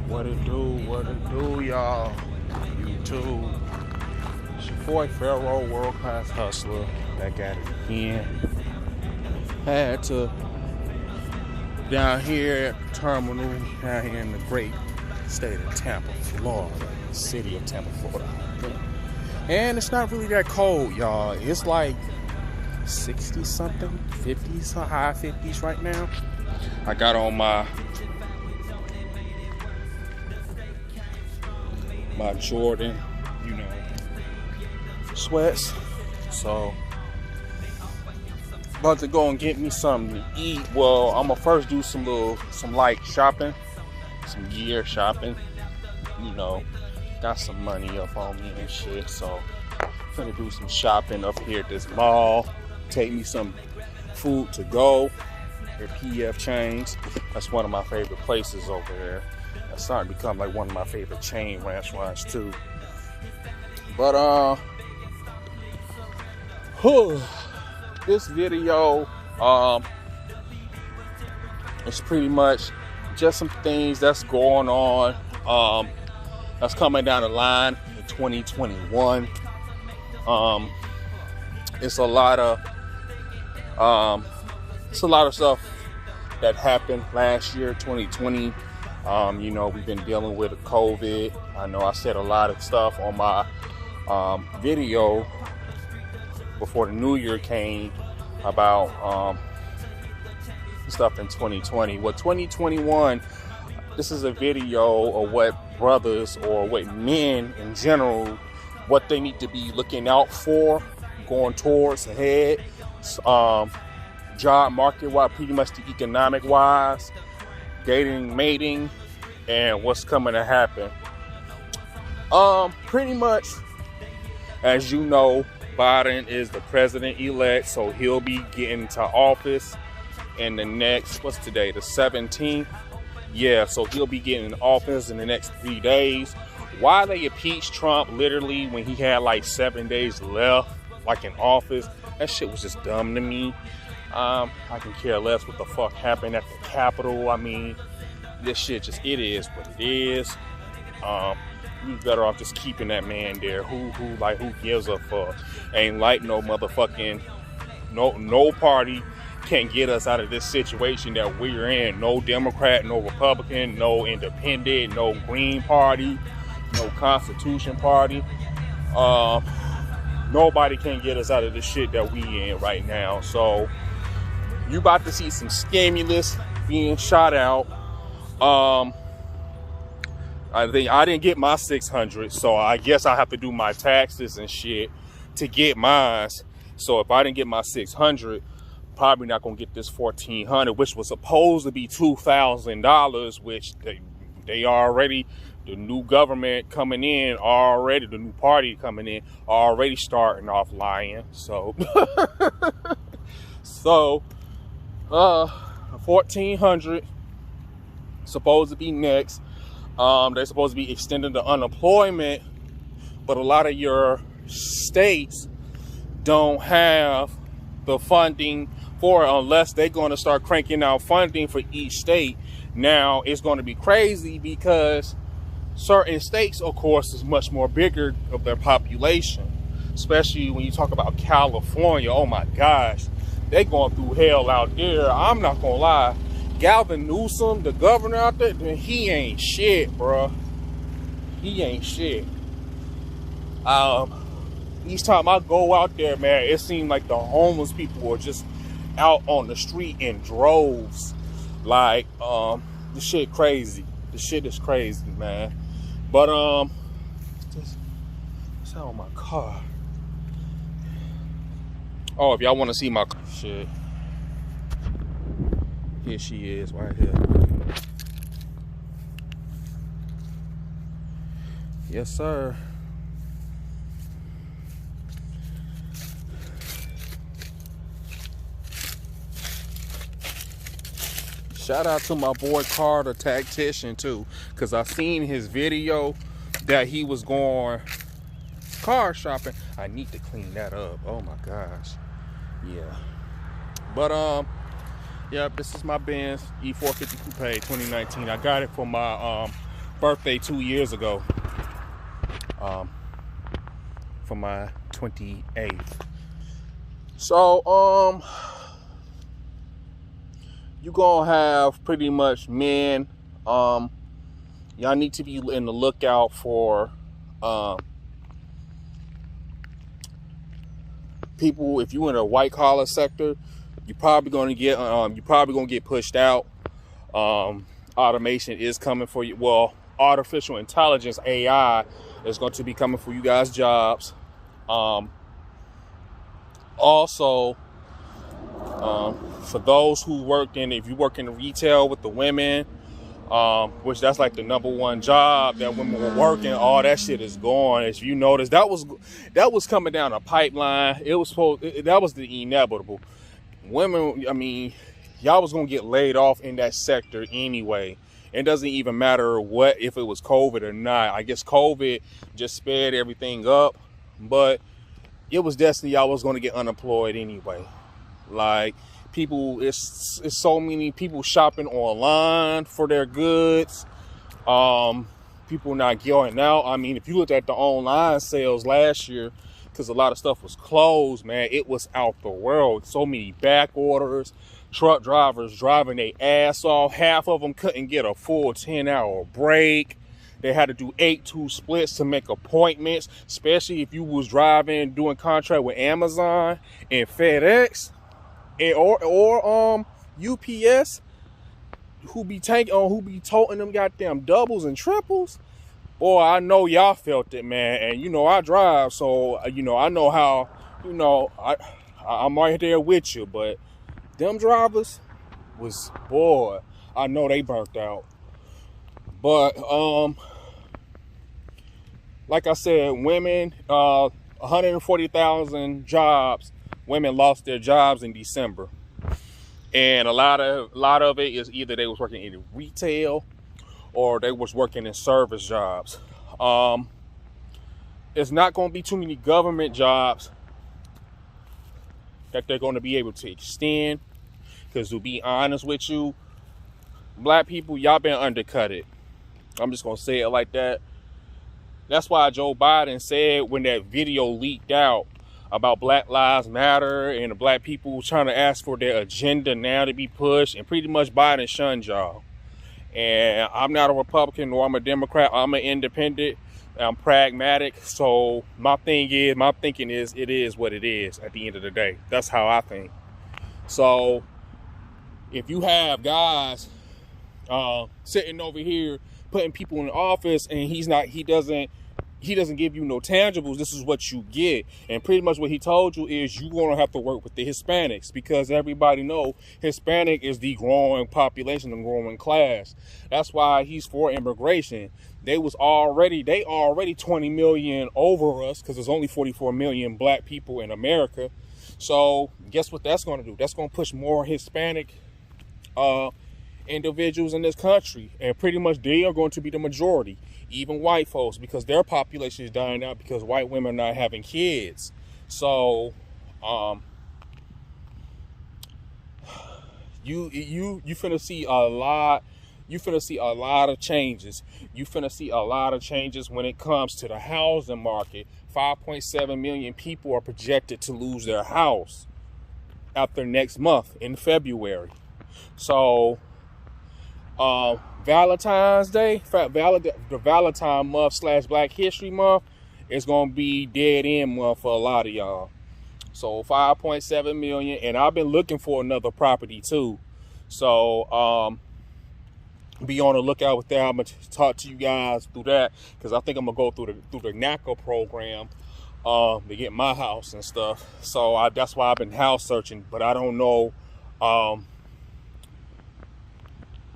What it do, y'all? YouTube. It's your boy Pharaoh, world class hustler, back at it again. Had to down here at the terminal, down here in the great state of Tampa, Florida, city of Tampa, Florida. And it's not really that cold, y'all. It's like 60 something, 50s, high 50s right now. I got on my Jordan, sweats. So about to go and get me something to eat. Well, I'm gonna first do some light shopping, some gear shopping. Got some money up on me and shit. So I'm gonna do some shopping up here at this mall. Take me some food to go at PF Chains. That's one of my favorite places over there. That's starting to become like one of my favorite chain restaurants too. But this video is pretty much just some things that's going on, that's coming down the line in 2021. It's a lot of stuff that happened last year, 2020. We've been dealing with COVID. I know I said a lot of stuff on my video before the new year came about stuff in 2020. Well, 2021, this is a video of what brothers or what men in general, what they need to be looking out for going towards ahead. Job market wise, pretty much the economic wise, dating, mating, and what's coming to happen. Pretty much, as you know, Biden is the president-elect, so he'll be getting to office in the next, what's today, the 17th? Yeah, so he'll be getting in office in the next 3 days. Why they impeached Trump literally when he had like 7 days left, like in office, that shit was just dumb to me. I can care less what the fuck happened at the Capitol. I mean, this shit just, it is what it is. You better off just keeping that man there. Who gives a fuck? Ain't like no motherfucking, no party can get us out of this situation that we're in. No Democrat, no Republican, no Independent, no Green Party, no Constitution Party. Nobody can get us out of the shit that we in right now. So you about to see some stimulus being shot out. I didn't get my 600, so I guess I have to do my taxes and shit to get mine. So if I didn't get my 600, probably not gonna get this 1,400, which was supposed to be $2,000, which they already, the new government coming in already, the new party coming in already starting off lying. So 1,400 supposed to be next. They're supposed to be extending the unemployment, but a lot of your states don't have the funding for it unless they're going to start cranking out funding for each state. Now it's going to be crazy because certain states, of course, is much more bigger of their population, especially when you talk about California. Oh my gosh, they going through hell out there. I'm not gonna lie. Gavin Newsom, the governor out there, he ain't shit, bro. He ain't shit. Each time I go out there, man, it seems like the homeless people are just out on the street in droves. Like, the shit crazy. The shit is crazy, man. But, it's out on my car. Oh, if y'all want to see my shit. Here she is, right here. Yes, sir. Shout out to my boy Carter, tactician, too, because I seen his video that he was going car shopping. I need to clean that up. Oh my gosh. Yeah. But Yep, this is my Benz E450 Coupe 2019. I got it for my birthday 2 years ago, for my 28th. So, you gonna have pretty much men. Y'all need to be in the lookout for people. If you're in a white collar sector, you're probably gonna get pushed out. Automation is coming for you. Well, artificial intelligence, AI, is going to be coming for you guys' jobs. Also, for those who if you work in retail with the women, which that's like the #1 job that women were working, all that shit is gone. As you notice, that was coming down a pipeline. That was the inevitable. Women, I mean, y'all was gonna get laid off in that sector anyway. It doesn't even matter if it was COVID or not. I guess COVID just sped everything up, but it was destiny. Y'all was gonna get unemployed anyway. Like, people, it's so many people shopping online for their goods. People not going out. I mean, if you looked at the online sales last year, because a lot of stuff was closed, man, it was out the world. So many back orders, truck drivers driving their ass off. Half of them couldn't get a full 10-hour break. They had to do 8-2 splits to make appointments, especially if you was driving, doing contract with Amazon and FedEx or UPS, who be toting them goddamn doubles and triples. Boy, I know y'all felt it, man. And you know I drive, so I know how. I'm right there with you. But them drivers boy, I know they burnt out. But like I said, women, 140,000 jobs. Women lost their jobs in December, and a lot of it is either they was working in retail or they was working in service jobs. It's not going to be too many government jobs that they're going to be able to extend, because to be honest with you, black people, y'all been undercutted. I'm just going to say it like that. That's why Joe Biden said, when that video leaked out about Black Lives Matter and the black people trying to ask for their agenda now to be pushed, and pretty much Biden shunned y'all. And I'm not a Republican nor I'm a Democrat. I'm an independent. I'm pragmatic. So my thinking is, it is what it is at the end of the day. That's how I think. So if you have guys sitting over here putting people in office, and he doesn't give you no tangibles, this is what you get. And pretty much what he told you is you're going to have to work with the Hispanics, because everybody know Hispanic is the growing population, the growing class. That's why he's for immigration. They already 20 million over us, because there's only 44 million black people in America. So guess what that's going to do? That's going to push more Hispanic individuals in this country, and pretty much they are going to be the majority. Even white folks, because their population is dying out because white women are not having kids. So you finna see a lot. You finna see a lot of changes. You finna see a lot of changes when it comes to the housing market. 5.7 million people are projected to lose their house after next month in February. So Valentine's Day, the Valentine month / Black History Month, is going to be dead end month for a lot of y'all. So 5.7 million, and I've been looking for another property too. So be on the lookout with that. I'm gonna talk to you guys through that, because I think I'm gonna go through the NACA program to get my house and stuff. So that's why I've been house searching, but I don't know.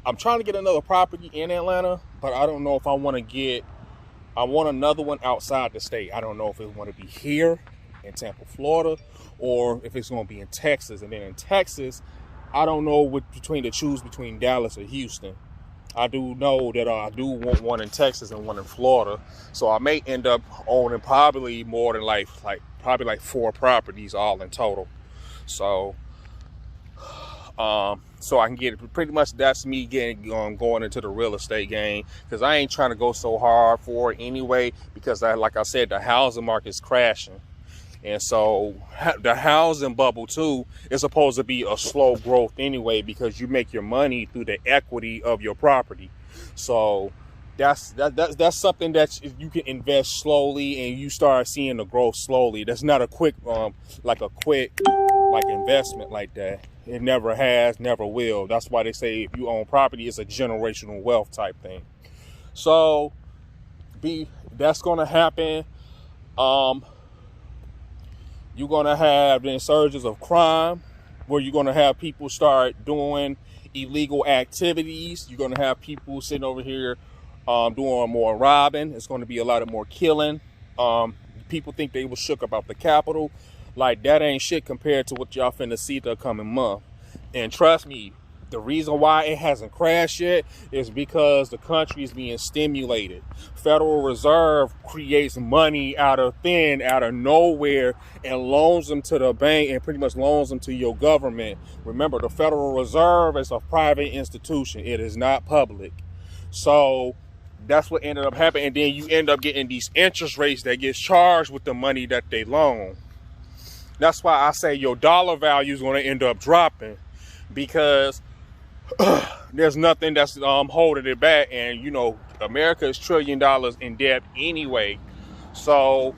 I'm trying to get another property in Atlanta, but I don't know if I want another one outside the state. I don't know if it want to be here in Tampa, Florida, or if it's going to be in Texas. And then in Texas, I don't know to choose between Dallas or Houston. I do know that I do want one in Texas and one in Florida. So I may end up owning probably more than like 4 properties all in total. So So I can get pretty much, that's me getting going into the real estate game, because I ain't trying to go so hard for it anyway, because like I said, the housing market is crashing. And so the housing bubble too is supposed to be a slow growth anyway, because you make your money through the equity of your property. So that's something that you can invest slowly and you start seeing the growth slowly. That's not a quick investment like that. It never has, never will. That's why they say if you own property, it's a generational wealth type thing. So that's gonna happen. You're gonna have the insurgence of crime, where you're gonna have people start doing illegal activities. You're gonna have people sitting over here doing more robbing. It's going to be a lot of more killing. People think they was shook about the Capitol. Like, that ain't shit compared to what y'all finna see the coming month. And trust me, the reason why it hasn't crashed yet is because the country is being stimulated. Federal Reserve creates money out of nowhere and loans them to the bank and pretty much loans them to your government. Remember, the Federal Reserve is a private institution. It is not public. So that's what ended up happening. And then you end up getting these interest rates that gets charged with the money that they loan. That's why I say your dollar value is going to end up dropping, because there's nothing that's holding it back. And you know, America is $1 trillion in debt anyway. So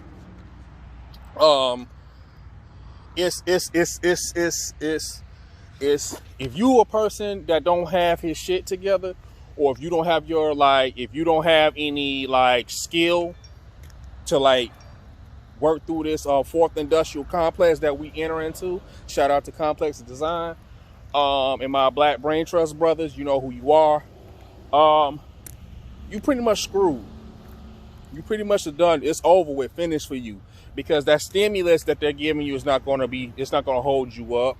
it's if you a person that don't have his shit together, or if you don't have your if you don't have any skill to work through this fourth industrial complex that we enter into. Shout out to Complex Design and my Black Brain Trust brothers. You know who you are. You pretty much screwed. You pretty much are done. It's over with, finished for you, because that stimulus that they're giving you is not going to hold you up.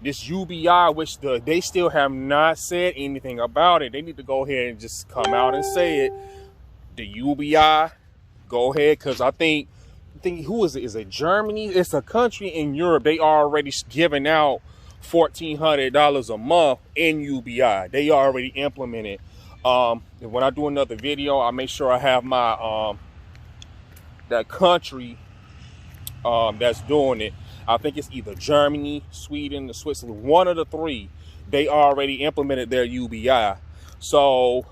This UBI, which they still have not said anything about it. They need to go ahead and just come out and say it. The UBI, go ahead, because I think who is it? Is it Germany? It's a country in Europe. They are already giving out $1,400 a month in UBI. They already implemented. When I do another video, I'll make sure I have my that country that's doing it. I think it's either Germany, Sweden, or Switzerland. One of the three. They already implemented their UBI. So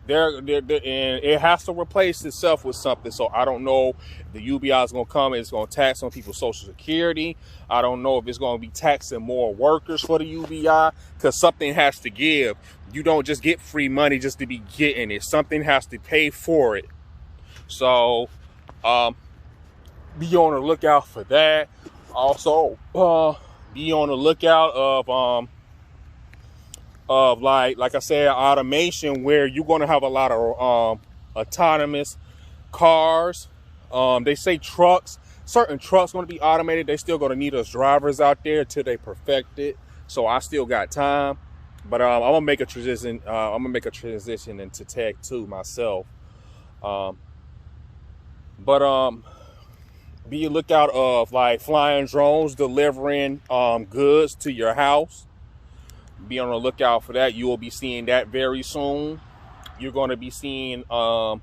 and it has to replace itself with something. So I don't know if the UBI is going to come and it's going to tax on people's Social Security. I don't know if it's going to be taxing more workers for the UBI, because something has to give. You don't just get free money just to be getting it. Something has to pay for it. So be on the lookout for that. Also, be on the lookout of like I said, automation, where you're going to have a lot of autonomous cars. They say certain trucks going to be automated. They still going to need us drivers out there till they perfect it. So I still got time, but I'm gonna make a transition. I'm gonna make a transition into tech too myself. Be a lookout of flying drones delivering goods to your house. Be on the lookout for that. You will be seeing that very soon. You're going to be seeing, of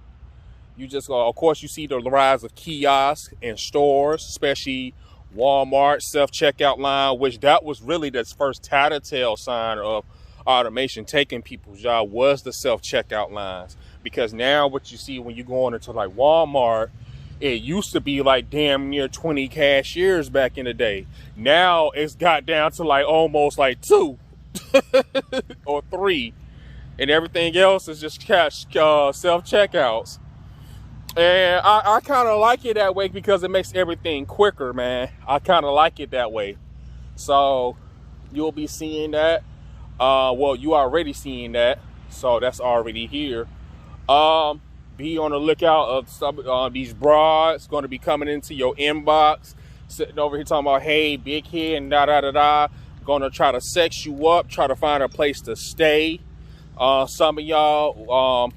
course, you see the rise of kiosks in stores, especially Walmart self-checkout line, which that was really the first tattletale sign of automation taking people's job, was the self-checkout lines. Because now what you see when you go on into Walmart, it used to be damn near 20 cashiers back in the day. Now it's got down to almost 2 or 3, and everything else is just self-checkouts. And I kind of like it that way, because it makes everything quicker, man. I kind of like it that way. So you'll be seeing that. Well, you already seeing that, so that's already here. Be on the lookout of some these broads going to be coming into your inbox, sitting over here talking about, hey, big head and da-da-da-da. Going to try to sex you up, try to find a place to stay. Some of y'all,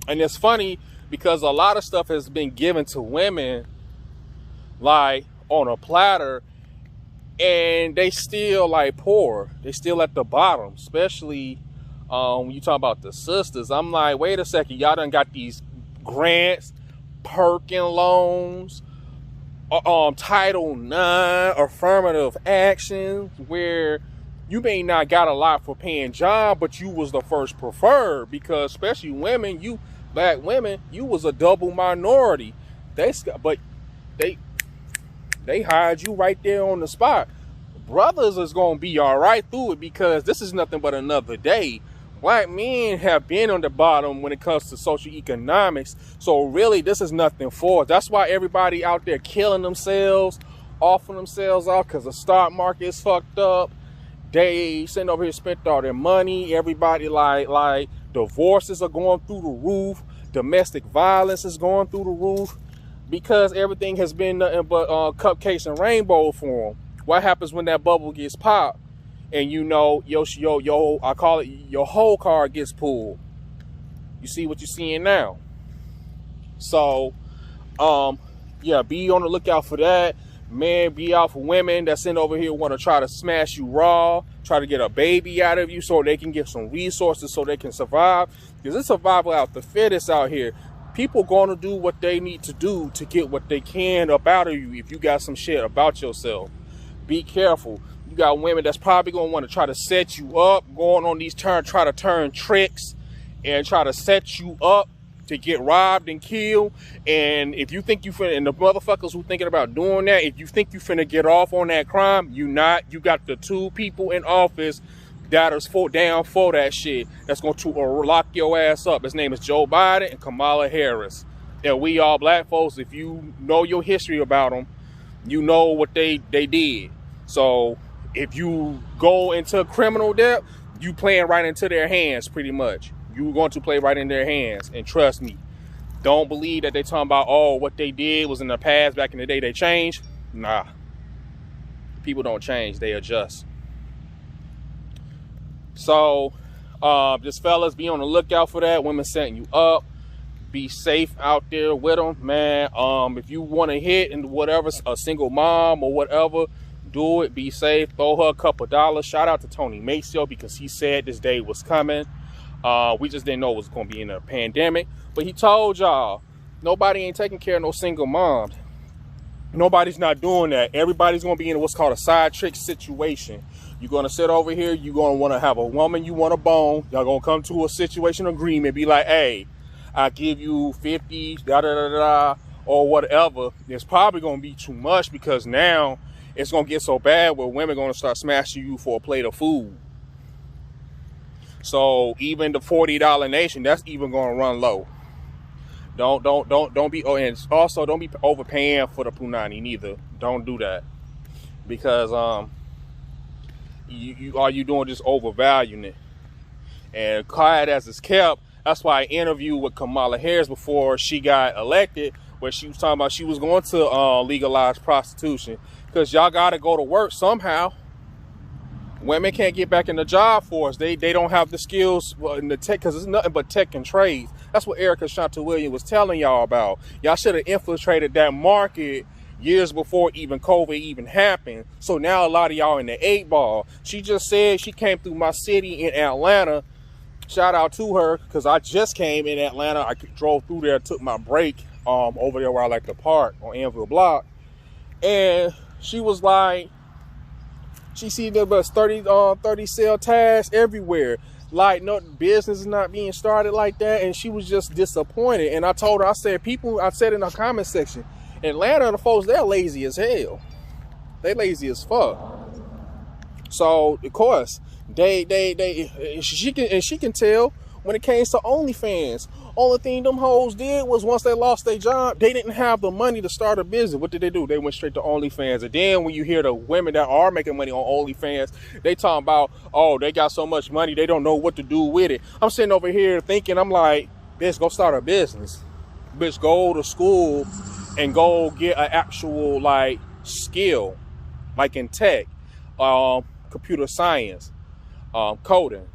and it's funny because a lot of stuff has been given to women on a platter, and they still like poor. They still at the bottom, especially when you talk about the sisters. I'm like, wait a second, y'all done got these grants, Perkin loans, Title IX, affirmative actions, where you may not got a lot for paying job, but you was the first preferred, because especially women, black women, you was a double minority. They hired you right there on the spot. Brothers is gonna be all right through it, because this is nothing but another day. Black men have been on the bottom when it comes to social economics. So really, this is nothing for us. That's why everybody out there killing themselves, offering themselves off, because the stock market is fucked up. They sitting over here, spent all their money. Everybody like divorces are going through the roof. Domestic violence is going through the roof, because everything has been nothing but cupcakes and rainbow for them. What happens when that bubble gets popped? And I call it, your whole card gets pulled. You see what you're seeing now. So, yeah, be on the lookout for that. Man, be out for women that sitting over here want to try to smash you raw, try to get a baby out of you so they can get some resources so they can survive. Because it's survival out the fittest out here. People going to do what they need to do to get what they can up out of you if you got some shit about yourself. Be careful. You got women that's probably going to want to try to set you up, going on these try to turn tricks and try to set you up to get robbed and killed. And if you think and the motherfuckers who thinking about doing that, if you think you finna get off on that crime, you not. You got the two people in office that is down for that shit, that's going to lock your ass up. His name is Joe Biden and Kamala Harris. And we all black folks, if you know your history about them, you know what they did. So if you go into criminal debt, you playing right into their hands pretty much. You're going to play right in their hands. And trust me, don't believe that they talking about, oh, what they did was in the past, back in the day they changed. Nah. People don't change, they adjust. So, just fellas, be on the lookout for that. Women setting you up. Be safe out there with them, man. If you want to hit and whatever, a single mom or whatever, do it. Be safe. Throw her a couple dollars. Shout out to Tony Maceo, because he said this day was coming. We just didn't know it was going to be in a pandemic. But he told y'all, nobody ain't taking care of no single moms. Nobody's not doing that. Everybody's going to be in what's called a side trick situation. You're going to sit over here. You're going to want to have a woman you want to bone. Y'all going to come to a situation agreement. Be like, hey, I give you 50, or whatever. It's probably going to be too much, because now it's going to get so bad where women are going to start smashing you for a plate of food. So even the $40 nation, that's even going to run low. Don't be, and also don't be overpaying for the punani neither. Don't do that, because all you doing just overvaluing it. And quiet as it's kept. That's why I interviewed with Kamala Harris before she got elected, where she was talking about she was going to legalize prostitution, because y'all got to go to work somehow. Women can't get back in the job force. They don't have the skills in the tech, because it's nothing but tech and trades. That's what Erica Shanta Williams was telling y'all about. Y'all should have infiltrated that market years before even COVID even happened. So now a lot of y'all in the 8-ball. She just said she came through my city in Atlanta. Shout out to her, because I just came in Atlanta. I drove through there, took my break over there where I like to park on Anvil Block. And she was like, she see there was 30 cell tags everywhere. Like, no business is not being started like that. And she was just disappointed. And I told her, I said in the comment section, Atlanta, the folks, they're lazy as hell. They lazy as fuck. So of course, she can tell when it came to OnlyFans. Only thing them hoes did was, once they lost their job, they didn't have the money to start a business. What did they do? They went straight to OnlyFans. And then when you hear the women that are making money on OnlyFans, they talking about, oh, they got so much money, they don't know what to do with it. I'm sitting over here thinking, I'm like, bitch, go start a business. Bitch, go to school and go get an actual, like, skill, like in tech, computer science, coding.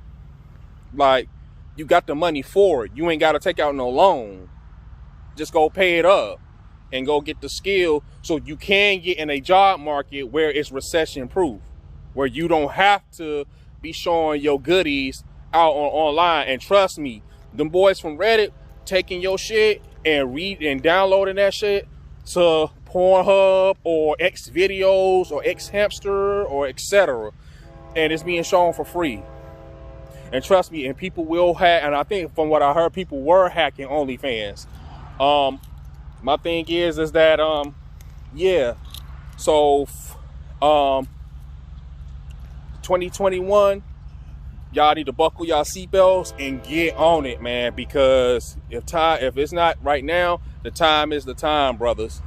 Like, you got the money for it. You ain't got to take out no loan. Just go pay it up. and go get the skill so you can get in a job market where it's recession proof, where you don't have to be showing your goodies out online. And trust me, them boys from Reddit taking your shit and downloading that shit to Pornhub or X videos or X hamster or etc. And it's being shown for free. And trust me, and people will hack, and I think from what I heard, people were hacking OnlyFans. My thing is that yeah. So 2021, y'all need to buckle y'all seatbelts and get on it, man, because if it's not right now, the time is the time, brothers.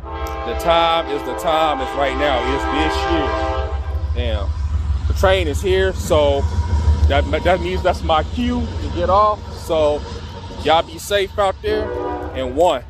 The time is the time. It's right now. It's this year. Damn. The train is here, so that means that's my cue to get off. So y'all be safe out there, and one.